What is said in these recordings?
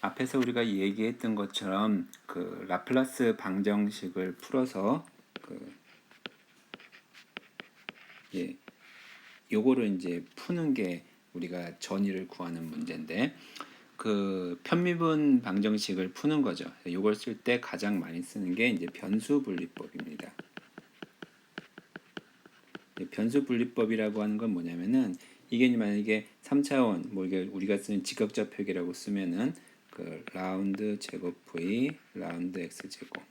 앞에서 우리가 얘기했던 것처럼 그 라플라스 방정식을 풀어서 예, 요거를 이제 푸는 게 우리가 전위를 구하는 문제인데 그 편미분 방정식을 푸는 거죠. 요걸 쓸 때 가장 많이 쓰는 게 이제 변수 분리법입니다. 변수 분리법이라고 하는 건 뭐냐면은 이게 만약에 3차원 뭐 이게 우리가 쓰는 직각좌표기라고 쓰면은 그 라운드 제곱 v 라운드 x 제곱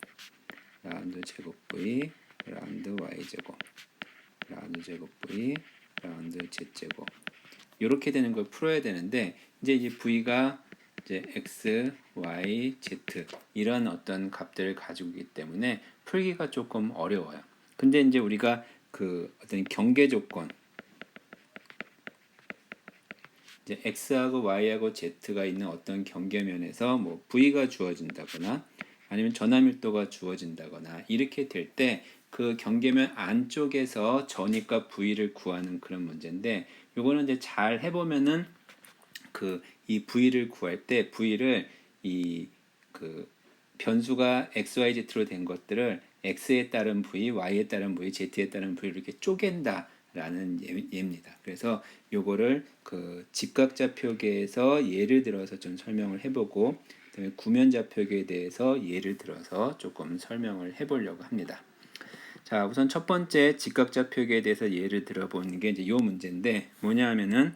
라운드 제곱 v 라운드 y 제곱 라운드 제곱 v 라운드 z 제곱 이렇게 되는 걸 풀어야 되는데 이제 v가 이제 x, y, z 이런 어떤 값들을 가지고 있기 때문에 풀기가 조금 어려워요. 근데 이제 우리가 그 어떤 경계 조건 이제 x하고 y하고 z가 있는 어떤 경계면에서 뭐 v가 주어진다거나 아니면 전화밀도가 주어진다거나 이렇게 될 때 그 경계면 안쪽에서 전위과 v를 구하는 그런 문제인데 요거는 이제 잘 해보면은 그 이 v를 구할 때 v를 이 그 변수가 x, y, z로 된 것들을 x에 따른 v, y에 따른 v, z에 따른 v 이렇게 쪼갠다라는 예입니다. 그래서 요거를 그 직각좌표계에서 예를 들어서 좀 설명을 해보고 그다음에 구면좌표계에 대해서 예를 들어서 조금 설명을 해보려고 합니다. 자, 우선 첫 번째 직각좌표계에 대해서 예를 들어보는 게 이제 요 문제인데 뭐냐 하면은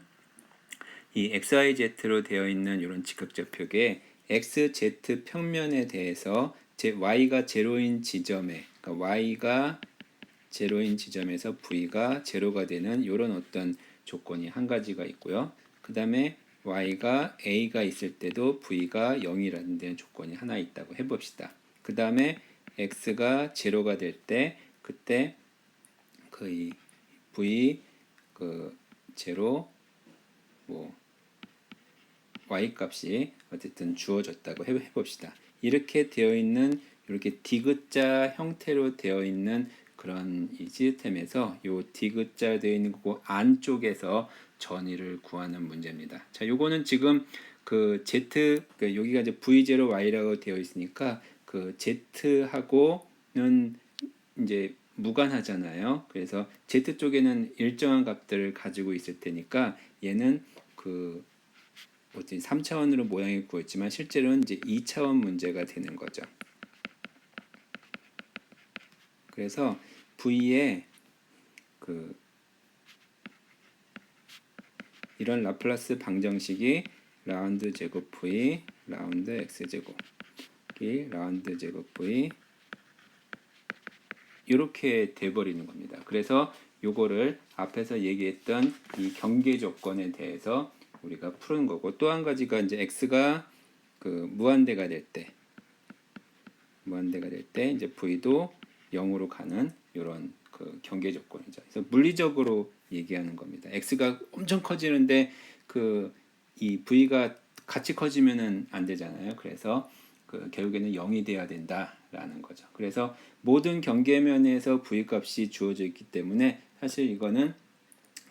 이 XYZ로 되어 있는 이런 직각좌표계에 XZ 평면에 대해서 Y가 제로인 지점에 그러니까 Y가 제로인 지점에서 V가 제로가 되는 이런 어떤 조건이 한 가지가 있고요. 그 다음에 Y가 A가 있을 때도 V가 0이라는 데는 조건이 하나 있다고 해봅시다. 그 다음에 X가 제로가 될 때 그때 그 V 그 제로 뭐 y 값이 어쨌든 주어졌다고 해봅시다. 이렇게 되어 있는 이렇게 디귿자 형태로 되어 있는 그런 이 시스템에서 요 디귿자 되어 있는 그 안쪽에서 전위를 구하는 문제입니다. 자, 요거는 지금 그 z 그 여기가 이제 v0 y라고 되어 있으니까 그 z하고는 이제 무관하잖아요. 그래서 z 쪽에는 일정한 값들을 가지고 있을 테니까 얘는 그 3차원으로 모양이 구했지만 실제로는 이제 2차원 문제가 되는 거죠. 그래서 V에 그 이런 라플라스 방정식이 라운드 제곱 V 라운드 x 제곱이 라운드 제곱 V 이렇게 돼버리는 겁니다. 그래서 요거를 앞에서 얘기했던 이 경계 조건에 대해서 우리가 푸는 거고 또 한 가지가 이제 x가 그 무한대가 될 때 이제 v도 0으로 가는 이런 그 경계 조건이죠. 그래서 물리적으로 얘기하는 겁니다. x가 엄청 커지는데 그 이 v가 같이 커지면은 안 되잖아요. 그래서 그 결국에는 0이 돼야 된다라는 거죠. 그래서 모든 경계면에서 v 값이 주어져 있기 때문에 사실 이거는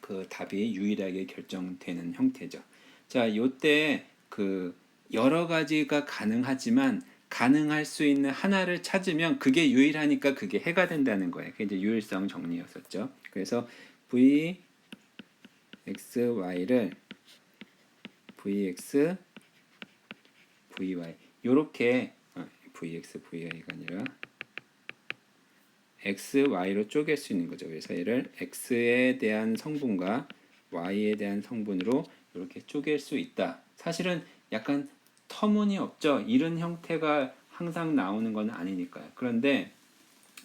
그 답이 유일하게 결정되는 형태죠. 자, 요때 그 여러 가지가 가능하지만 가능할 수 있는 하나를 찾으면 그게 유일하니까 그게 해가 된다는 거예요. 그게 이제 유일성 정리였었죠. 그래서 v x y를 vx vy 요렇게 vx vy가 아니라 x, y로 쪼갤 수 있는 거죠. 그래서 얘를 x에 대한 성분과 y에 대한 성분으로 이렇게 쪼갤 수 있다. 사실은 약간 터무니없죠. 이런 형태가 항상 나오는 건 아니니까요. 그런데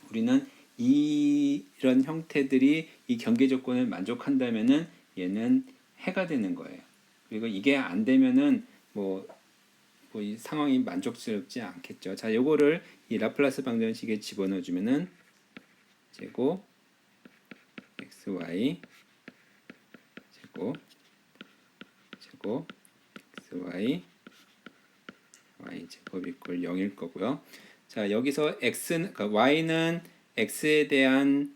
우리는 이런 형태들이 이 경계 조건을 만족한다면은 얘는 해가 되는 거예요. 그리고 이게 안 되면은 이 상황이 만족스럽지 않겠죠. 자, 요거를 이 라플라스 방정식에 집어넣어 주면은 제곱 xy 제곱 xy y 제곱 이퀄 0일 거고요. 자, 여기서 x는 그러니까 y는 x에 대한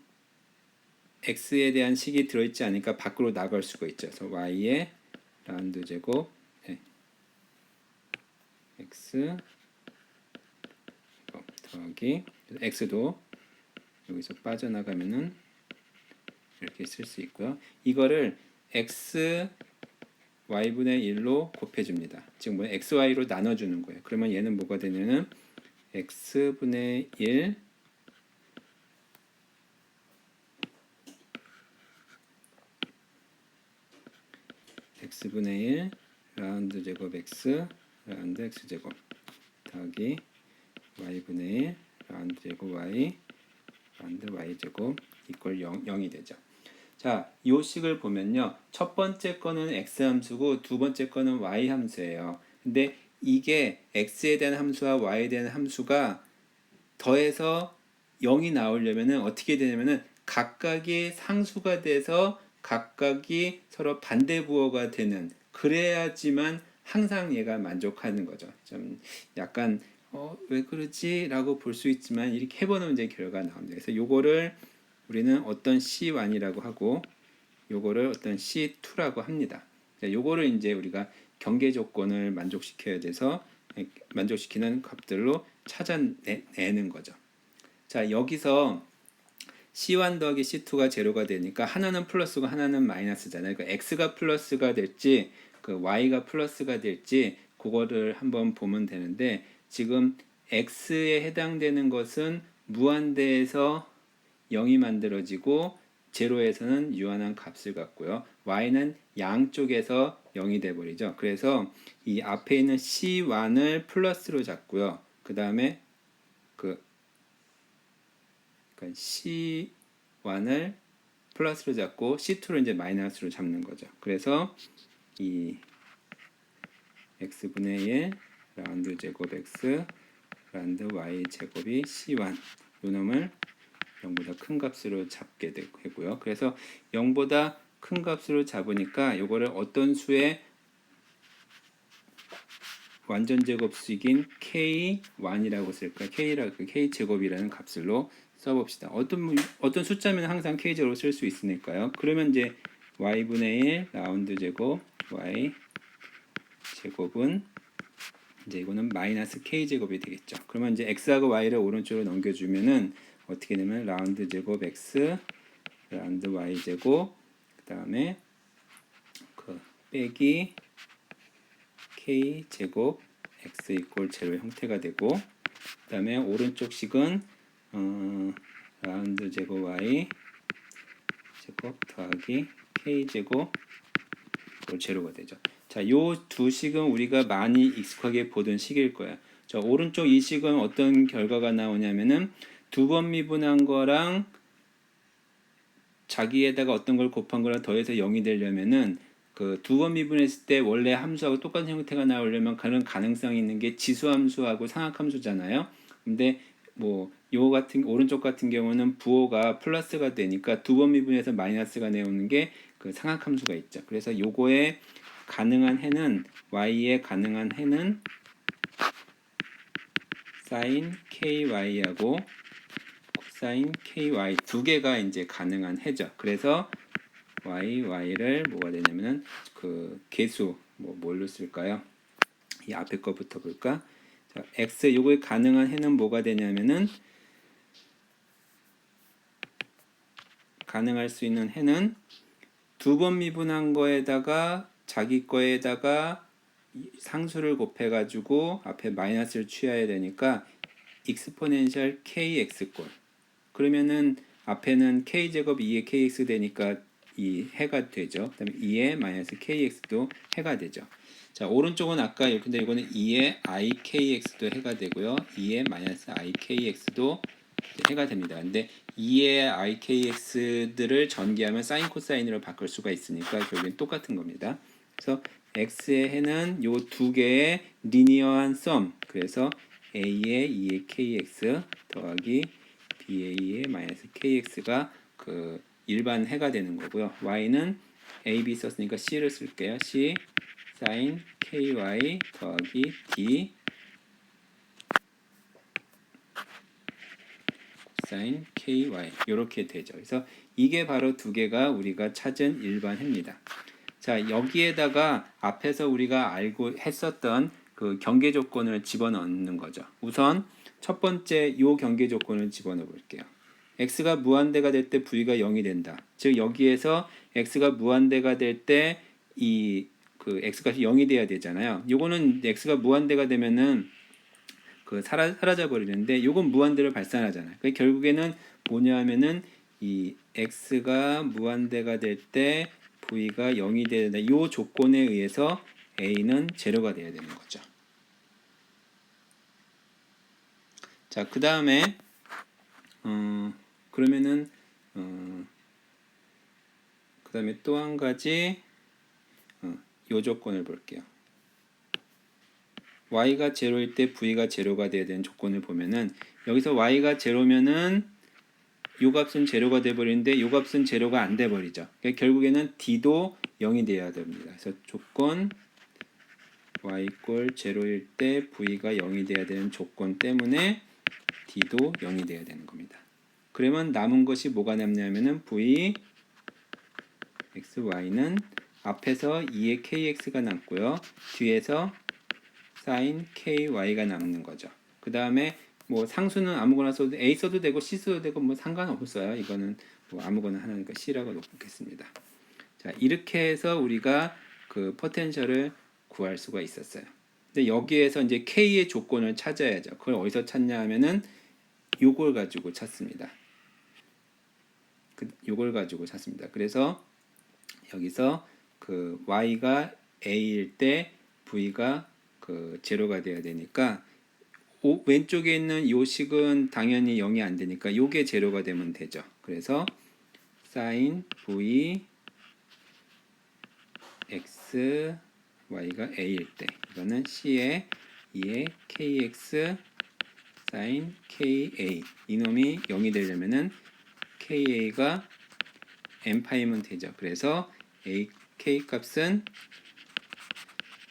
식이 들어 있지 않으니까 밖으로 나갈 수가 있죠. 그래서 y의 라운드 제곱 x 더하기 x도 여기서 빠져나가면은 이렇게 쓸 수 있고요. 이거를 x y분의 1로 곱해줍니다. 지금 뭐 xy로 나눠주는 거예요. 그러면 얘는 뭐가 되냐면 x분의 1 x분의 1 라운드 제곱 x 라운드 x제곱 더하기 y분의 1 라운드 제곱 y 라운드 y제곱 이퀄 0이 되죠. 자, 이 식을 보면요. 첫 번째 거는 x 함수고 두 번째 거는 y 함수예요. 근데 이게 x에 대한 함수와 y에 대한 함수가 더해서 0이 나오려면은 어떻게 되냐면은 각각이 상수가 돼서 각각이 서로 반대 부호가 되는 그래야지만 항상 얘가 만족하는 거죠. 좀 약간 왜 그러지? 라고 볼 수 있지만 이렇게 해보면 이제 결과가 나옵니다. 그래서 요거를 우리는 어떤 C1이라고 하고 요거를 어떤 C2라고 합니다. 요거를 이제 우리가 경계 조건을 만족시켜야 돼서 만족시키는 값들로 찾아내는 거죠. 자, 여기서 C1 더하기 C2가 제로가 되니까 하나는 플러스고 하나는 마이너스잖아요. 그러니까 X가 플러스가 될지 그 Y가 플러스가 될지 그거를 한번 보면 되는데 지금 X에 해당되는 것은 무한대에서 0이 만들어지고 제로에서는 유한한 값을 갖고요. Y는 양쪽에서 0이 돼버리죠. 그래서 이 앞에 있는 C1을 플러스로 잡고요. 그 다음에 그러니까 C1을 플러스로 잡고 C2를 이제 마이너스로 잡는 거죠. 그래서 이 x분의 1 라운드 제곱 x 라운드 y 제곱이 C1 요 놈을 0보다 큰 값으로 잡게 되고요. 그래서 0보다 큰 값으로 잡으니까 요거를 어떤 수의 완전 제곱식인 k1이라고 쓸까? k 제곱이라는 값으로 써봅시다. 어떤 숫자면 항상 k 제곱으로 쓸 수 있으니까요. 그러면 이제 y분의 1 라운드 제곱 y 제곱은 이제 이거는 마이너스 k 제곱이 되겠죠. 그러면 이제 x하고 y를 오른쪽으로 넘겨주면은 어떻게 되면 라운드 제곱 x 라운드 y 제곱 그 다음에 그 빼기 k 제곱 x 이퀄 제로 형태가 되고 그 다음에 오른쪽 식은 라운드 제곱 y 제곱 더하기 k 제곱 이퀄 제로가 되죠. 자, 요 두 식은 우리가 많이 익숙하게 보던 식일 거예요. 저 오른쪽 이 식은 어떤 결과가 나오냐면은 두 번 미분한 거랑 자기에다가 어떤 걸 곱한 거랑 더해서 0이 되려면은 그 두 번 미분했을 때 원래 함수하고 똑같은 형태가 나오려면 그런 가능성이 있는 게 지수함수하고 상악함수잖아요. 근데 뭐 요 같은 오른쪽 같은 경우는 부호가 플러스가 되니까 두 번 미분해서 마이너스가 나오는 게 그 상악함수가 있죠. 그래서 요거에 가능한 해는 y에 가능한 해는 sin ky하고 코사인 ky 두 개가 이제 가능한 해죠. 그래서 y를 뭐가 되냐면은 그 개수 뭘로 쓸까요? 이 앞에 거부터 볼까? 자, x 요거에 가능한 해는 뭐가 되냐면은 가능할 수 있는 해는 두 번 미분한 거에다가 자기 거에다가 상수를 곱해 가지고 앞에 마이너스를 취해야 되니까 익스포넨셜 kx꼴 그러면은 앞에는 k제곱 2의 kx 되니까 이 해가 되죠. 그 다음에 2의 마이너스 kx도 해가 되죠. 자, 오른쪽은 아까 근데 이거는 2의 ikx도 해가 되고요. 2의 마이너스 ikx도 해가 됩니다. 근데 2의 ikx들을 전개하면 사인 코사인으로 바꿀 수가 있으니까 결국엔 똑같은 겁니다. 그래서 x의 해는 요 두 개의 리니어한 썸. 그래서 a의 2의 kx 더하기 b의 2의 마이너스 kx가 그 일반 해가 되는 거고요. y는 a, b 썼으니까 c를 쓸게요. c sin ky 더하기 d sin ky 이렇게 되죠. 그래서 이게 바로 두 개가 우리가 찾은 일반 해입니다. 자, 여기에다가 앞에서 우리가 알고 했었던 그 그 경계 조건을 집어넣는 거죠. 우선 첫 번째 요 경계 조건을 집어넣어 볼게요. x가 무한대가 될 때 v가 0이 된다. 즉 여기에서 x가 무한대가 될 때 이 그 x값이 0이 돼야 되잖아요. 요거는 x가 무한대가 되면은 그 사라져 버리는데 요건 무한대를 발산하잖아요. 그러니까 결국에는 뭐냐 하면은 이 x가 무한대가 될 때 v가 0이 돼야 된다. 요 조건에 의해서 a는 제로가 돼야 되는 거죠. 자, 그다음에 그러면은 그다음에 또 한 가지 요 조건을 볼게요. y가 제로일 때 v가 제로가 돼야 되는 조건을 보면은 여기서 y가 제로면은 요 값은 제로가 돼 버리는데 요 값은 제로가 안 돼 버리죠. 그러니까 결국에는 d도 0이 돼야 됩니다. 그래서 조건 y 꼴 제로일 때 v가 0이 돼야 되는 조건 때문에 d도 0이 돼야 되는 겁니다. 그러면 남은 것이 뭐가 남냐면은 v x y는 앞에서 2의 kx가 남고요. 뒤에서 sin ky가 남는 거죠. 그 다음에 뭐 상수는 아무거나 써도 a 써도 되고 c 써도 되고 뭐 상관없어요. 이거는 뭐 아무거나 하나니까 c라고 놓겠습니다. 자, 이렇게 해서 우리가 그 포텐셜을 구할 수가 있었어요. 근데 여기에서 이제 k의 조건을 찾아야죠. 그걸 어디서 찾냐 하면은 요걸 가지고 찾습니다. 요걸 가지고 찾습니다. 그래서 여기서 그 y가 a일 때 v가 그 제로가 돼야 되니까 왼쪽에 있는 요 식은 당연히 0이 안 되니까 요게 제로가 되면 되죠. 그래서 sin v x y가 a일 때 이거는 c에 2의 kx sin ka 이놈이 0이 되려면은 ka가 n파이면 되죠. 그래서 k 값은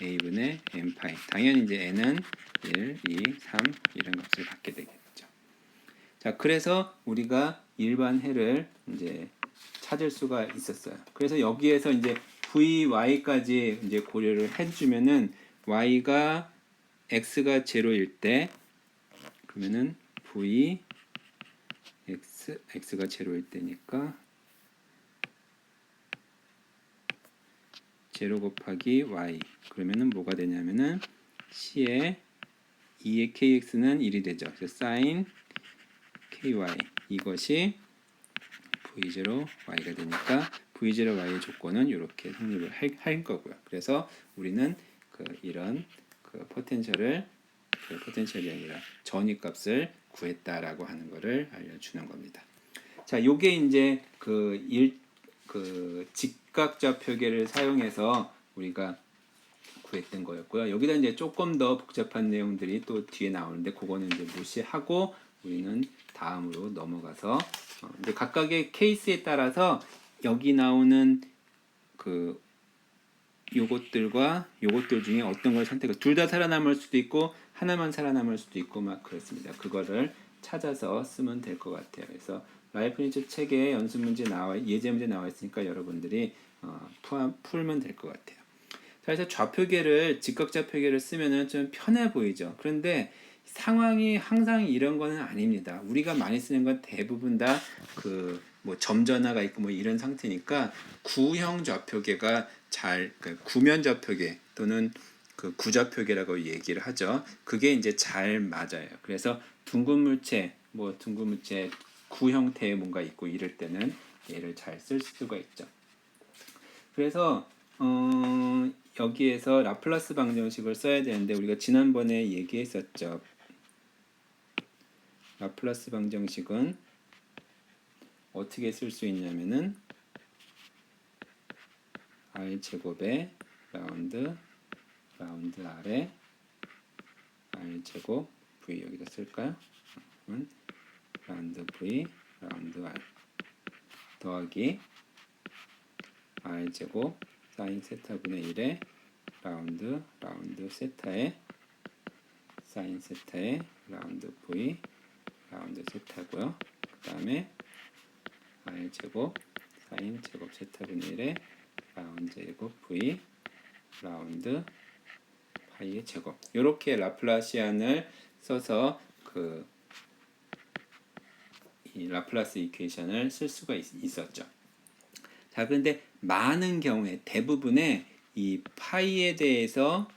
a분의 n파이. 당연히 이제 n은 1, 2, 3 이런 값을 갖게 되겠죠. 자, 그래서 우리가 일반 해를 이제 찾을 수가 있었어요. 그래서 여기에서 이제 vy까지 이제 고려를 해주면은 y가 x가 제로일 때 그러면은 v x가 제로일 때니까 제로 곱하기 y 그러면은 뭐가 되냐면은 c에 2의 kx는 1이 되죠. 그래서 sin ky 이것이 v0 y가 되니까 v0 y의 조건은 이렇게 성립을 할 거고요. 그래서 우리는 그 이런 그 포텐셜이 아니라 전위값을 구했다라고 하는 것을 알려주는 겁니다. 자, 요게 이제 그 직각좌표계를 사용해서 우리가 구했던 거였고요. 여기다 이제 조금 더 복잡한 내용들이 또 뒤에 나오는데 그거는 이제 무시하고 우리는 다음으로 넘어가서 이제 각각의 케이스에 따라서 여기 나오는 그 요것들과 요것들 중에 어떤 걸 선택을 둘 다 살아남을 수도 있고 하나만 살아남을 수도 있고 막 그렇습니다. 그거를 찾아서 쓰면 될 것 같아요. 그래서 라이프니츠 책에 연습 문제 예제 문제 나와 있으니까 여러분들이 풀면 될 것 같아요. 그래서 좌표계를 직각좌표계를 쓰면은 좀 편해 보이죠. 그런데 상황이 항상 이런 거는 아닙니다. 우리가 많이 쓰는 건 대부분 다 그 뭐 점전화가 있고 뭐 이런 상태니까 구형 좌표계가 구면 좌표계 또는 그 구좌표계라고 얘기를 하죠. 그게 이제 잘 맞아요. 그래서 둥근 물체 구 형태의 뭔가 있고 이럴 때는 얘를 잘 쓸 수가 있죠. 그래서 여기에서 라플라스 방정식을 써야 되는데 우리가 지난번에 얘기했었죠. 라플라스 방정식은 어떻게 쓸 수 있냐면은 r제곱에 라운드 r에 r제곱 v 여기다 쓸까요? 라운드 v 라운드 r 더하기 r제곱 사인 세타분의 1에 라운드 세타에 사인 세타에 라운드 v 라운드 세타고요. 그 다음에 r제곱 사인 제곱 세타분의 1에 라운드 제곱 v 라운드 파이의 제곱. 이렇게 라플라시안을 써서 이 라플라스 이퀘이션을 쓸 수가 있었죠. 자, 그런데 많은 경우에 대부분의 이 파이에 대해서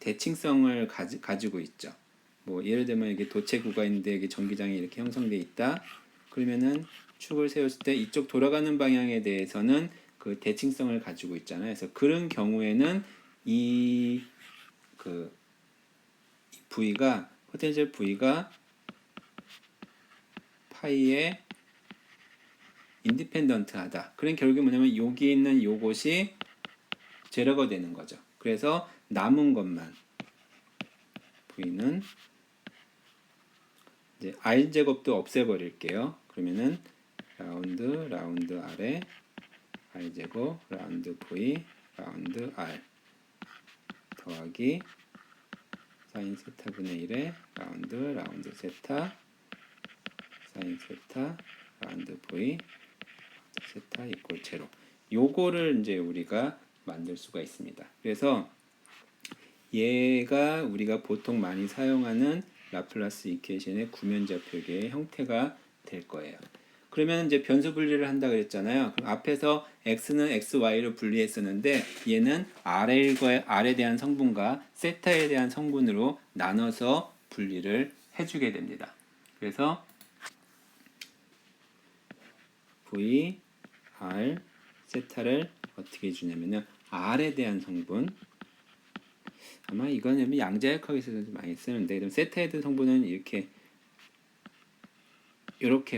대칭성을 가지고 있죠. 뭐 예를 들면 이게 도체구가 있는데 이게 전기장이 이렇게 형성돼 있다. 그러면은 축을 세웠을 때 이쪽 돌아가는 방향에 대해서는 그 대칭성을 가지고 있잖아요. 그래서 그런 경우에는 그 V가 포텐셜 V가 파이에 인디펜던트하다. 그런 결국에 뭐냐면 여기 있는 요것이 제로가 되는 거죠. 그래서 남은 것만 V는 이제 R 제곱도 없애버릴게요. 그러면은 라운드 R에 R 제곱 라운드 V 라운드 R 더하기 사인 세타 분의 1에 라운드 세타 사인 세타 라운드 V 세타 이꼴 제로. 요거를 이제 우리가 만들 수가 있습니다. 그래서 얘가 우리가 보통 많이 사용하는 라플라스 이퀘이션의 구면좌표계의 형태가 될 거예요. 그러면 이제 변수 분리를 한다 그랬잖아요. 그럼 앞에서 x는 xy로 분리했었는데 얘는 r에 대한 성분과 세타에 대한 성분으로 나눠서 분리를 해주게 됩니다. 그래서 v, r, 세타를 어떻게 주냐면은 r에 대한 성분, 아마 이거는 양자역학에서도 많이 쓰는데, 그럼 세타에 대한 성분은 이렇게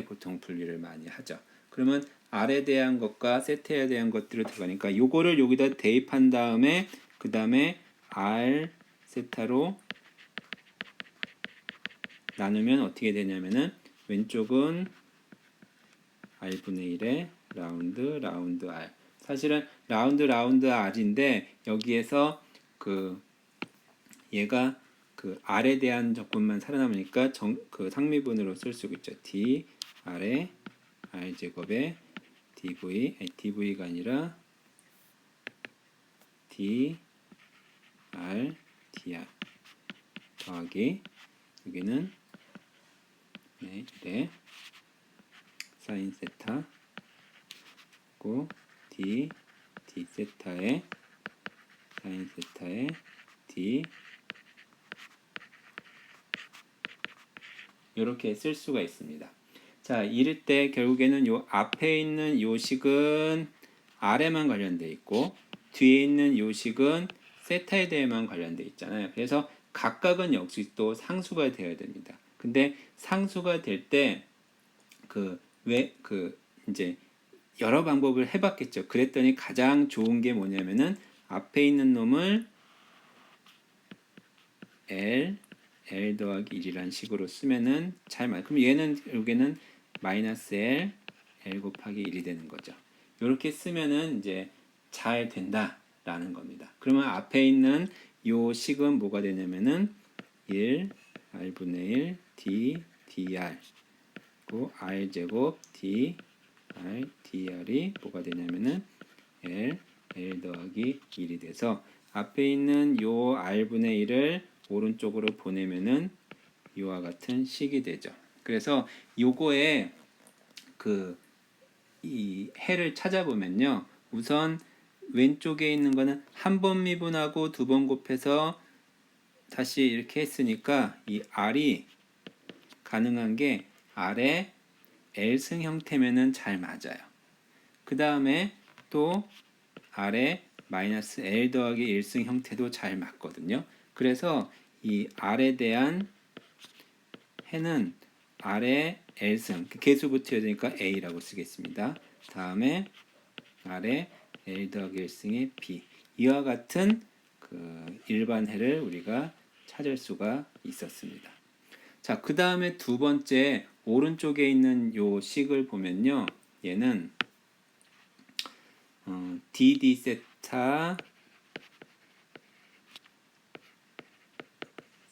보통 분리를 많이 하죠. 그러면 R에 대한 것과 세타에 대한 것들을 들어가니까 요거를 여기다 대입한 다음에 그 다음에 R 세타로 나누면 어떻게 되냐면은 왼쪽은 R분의 1에 라운드 R. 사실은 라운드 R인데 여기에서 얘가 R에 대한 적분만 살아남으니까 그 상미분으로 쓸 수 있죠. D R에 R 제곱에 DV가 아니라 DR DR 더하기 여기는 이래 사인 세타 고 D 세타에 사인 세타에 D 이렇게 쓸 수가 있습니다. 자, 이럴 때 결국에는 요 앞에 있는 요 식은 R에만 관련돼 있고 뒤에 있는 요 식은 세타에 대해만 관련돼 있잖아요. 그래서 각각은 역시 또 상수가 되어야 됩니다. 근데 상수가 될 때 이제 여러 방법을 해봤겠죠. 그랬더니 가장 좋은 게 뭐냐면은 앞에 있는 놈을 L 더하기 1이란 식으로 쓰면은 잘 맞아요. 그럼 얘는 여기는 마이너스 L 곱하기 1이 되는 거죠. 이렇게 쓰면은 이제 잘 된다라는 겁니다. 그러면 앞에 있는 요 식은 뭐가 되냐면은 1 R분의 1 dr 고 R 제곱 dr이 뭐가 되냐면은 L 더하기 1이 돼서 앞에 있는 요 R분의 1을 오른쪽으로 보내면은 이와 같은 식이 되죠. 그래서 요거에 이 해를 찾아보면요. 우선 왼쪽에 있는 거는 한 번 미분하고 두 번 곱해서 다시 이렇게 했으니까 이 R이 가능한 게 R의 L승 형태면은 잘 맞아요. 그 다음에 또 R의 마이너스 L 더하기 1승 형태도 잘 맞거든요. 그래서 이 R에 대한 해는 R의 L승, 개수 붙여야 되니까 A라고 쓰겠습니다. 다음에 R의 L 더하기 1승의 B. 이와 같은 일반 해를 우리가 찾을 수가 있었습니다. 자, 그 다음에 두 번째 오른쪽에 있는 요 식을 보면요. 얘는 DD 세타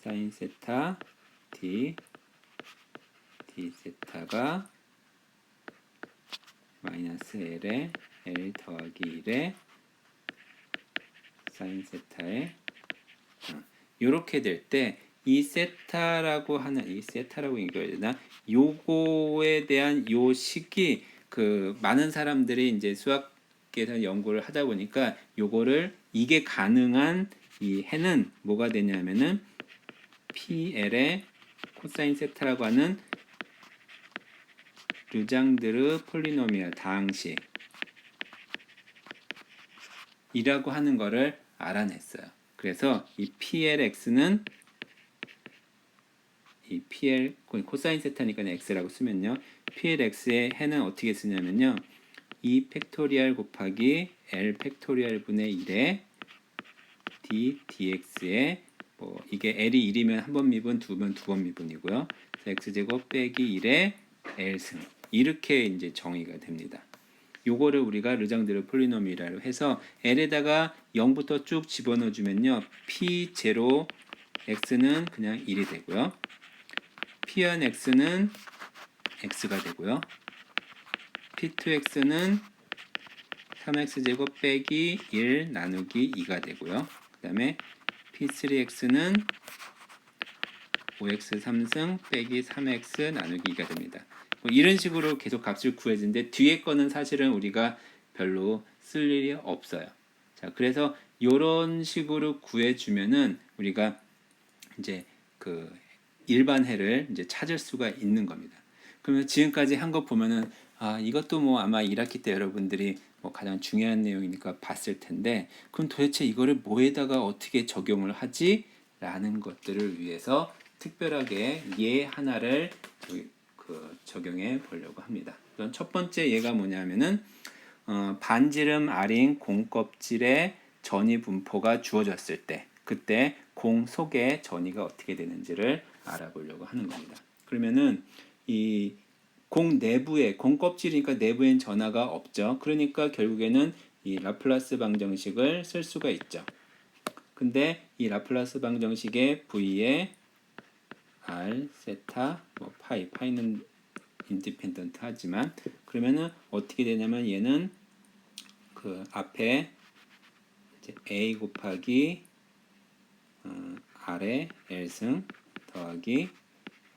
사인 세타 D 세타가 마이너스 L에 L 더하기 1에 사인 세타에 이렇게 될 때 이 세타라고 하는 이 세타라고 읽어야 되나? 요거에 대한 요 식이 그 많은 사람들이 이제 수학계에서 연구를 하다 보니까 요거를 이게 가능한 이 해는 뭐가 되냐면은 PL의 코사인 세타라고 하는 르장드르 폴리노미얼 다항식 이라고 하는 거를 알아냈어요. 그래서 이 PLX는 이 PL 코사인 세타니까 X라고 쓰면요. PLX의 해는 어떻게 쓰냐면요. 2 팩토리얼 곱하기 L 팩토리얼 분의 1에 D dx에 뭐 이게 L이 1이면 한 번 미분, 두 번 미분이고요. X제곱 빼기 1에 L승 이렇게 이제 정의가 됩니다. 요거를 우리가 르장드르 폴리노미라고 해서 L에다가 0부터 쭉 집어넣어 주면요. P0 X는 그냥 1이 되고요. P한 X는 X가 되고요. P2X는 3X제곱 빼기 1 나누기 2가 되고요. 그 다음에 P3X는 5X 3승 빼기 3X 나누기 2가 됩니다. 뭐 이런 식으로 계속 값을 구해주는데 뒤에 거는 사실은 우리가 별로 쓸 일이 없어요. 자, 그래서 이런 식으로 구해주면은 우리가 이제 그 일반 해를 이제 찾을 수가 있는 겁니다. 그러면 지금까지 한 거 보면은 이것도 뭐 아마 1학기 때 여러분들이 뭐 가장 중요한 내용이니까 봤을 텐데 그럼 도대체 이거를 뭐에다가 어떻게 적용을 하지? 라는 것들을 위해서 특별하게 예 하나를 적용해 보려고 합니다. 그럼 첫 번째 예가 뭐냐면은 반지름 R인 공 껍질의 전위 분포가 주어졌을 때 그때 공 속의 전위가 어떻게 되는지를 알아보려고 하는 겁니다. 그러면은 이 공 내부에 공 껍질이니까 내부엔 전하가 없죠. 그러니까 결국에는 이 라플라스 방정식을 쓸 수가 있죠. 근데 이 라플라스 방정식의 V에 R, 세타, 뭐 파이는 인디펜던트 하지만 그러면은 어떻게 되냐면 얘는 그 앞에 이제 A 곱하기 R의 L승 더하기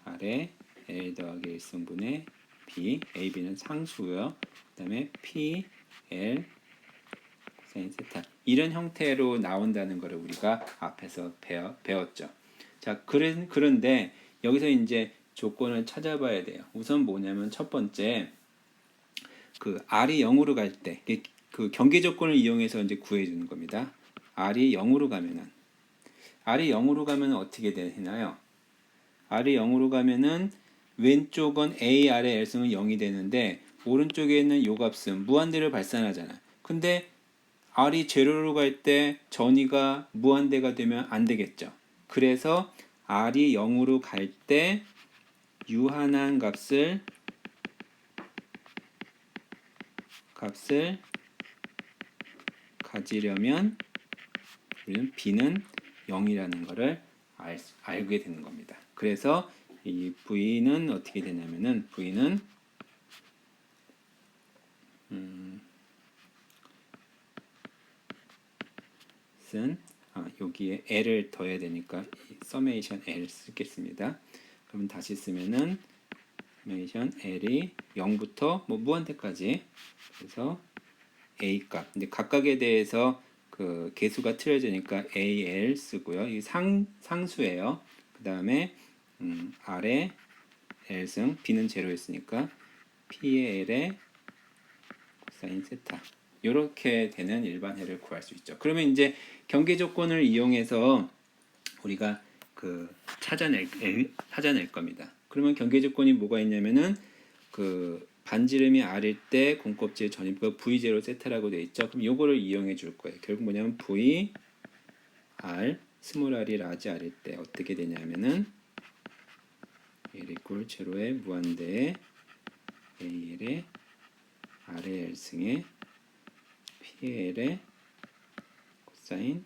R의 L 더하기 1승분의 B, A, B는 상수고요. 그 다음에 P, L 코사인 세타 이런 형태로 나온다는 것을 우리가 앞에서 배웠죠. 자, 그런데 여기서 이제 조건을 찾아봐야 돼요. 우선 뭐냐면 첫 번째 그 R이 0으로 갈 때 그 경계 조건을 이용해서 이제 구해주는 겁니다. R이 0으로 가면 어떻게 되나요? R이 0으로 가면은 왼쪽은 A, R의 L승은 0이 되는데 오른쪽에 있는 요 값은 무한대를 발산하잖아. 근데 R이 제로로 갈 때 전위가 무한대가 되면 안 되겠죠. 그래서 R이 0으로 갈 때 유한한 값을 가지려면 우리는 B는 0이라는 것을 알게 되는 겁니다. 그래서 이 V는 어떻게 되냐면은 V는 여기에 L을 더해야 되니까 서메이션 L 쓰겠습니다. 그러면 다시 쓰면은 서메이션 L이 0부터 뭐 무한대까지 그래서 A 값. 근데 각각에 대해서 그 개수가 틀려지니까 AL 쓰고요. 이 상수예요. 그 다음에 R의 L승, B는 제로였으니까 P의 L의 코사인 세타. 이렇게 되는 일반해를 구할 수 있죠. 그러면 이제 경계 조건을 이용해서 우리가 그 찾아낼 겁니다. 그러면 경계 조건이 뭐가 있냐면은 그 반지름이 R일 때 공껍질 전위부가 V0 세타라고 되어 있죠. 그럼 요거를 이용해 줄 거예요. 결국 뭐냐면 V R 스몰 r이 라지 R일 때 어떻게 되냐면은 L 이퀄 제로의 무한대에 AL의 R의 L승의 PL의 코사인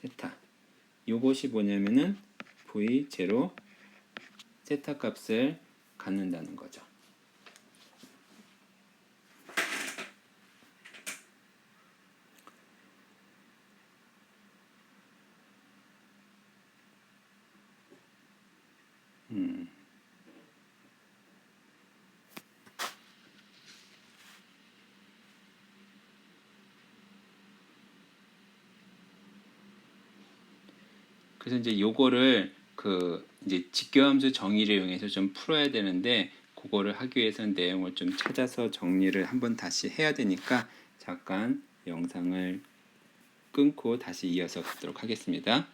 세타. 요것이 뭐냐면은 V0 세타 값을 갖는다는 거죠. 그래서 이제 요거를 그 이제 직교함수 정의를 이용해서 좀 풀어야 되는데 그거를 하기 위해서는 내용을 좀 찾아서 정리를 한번 다시 해야 되니까 잠깐 영상을 끊고 다시 이어서 보도록 하겠습니다.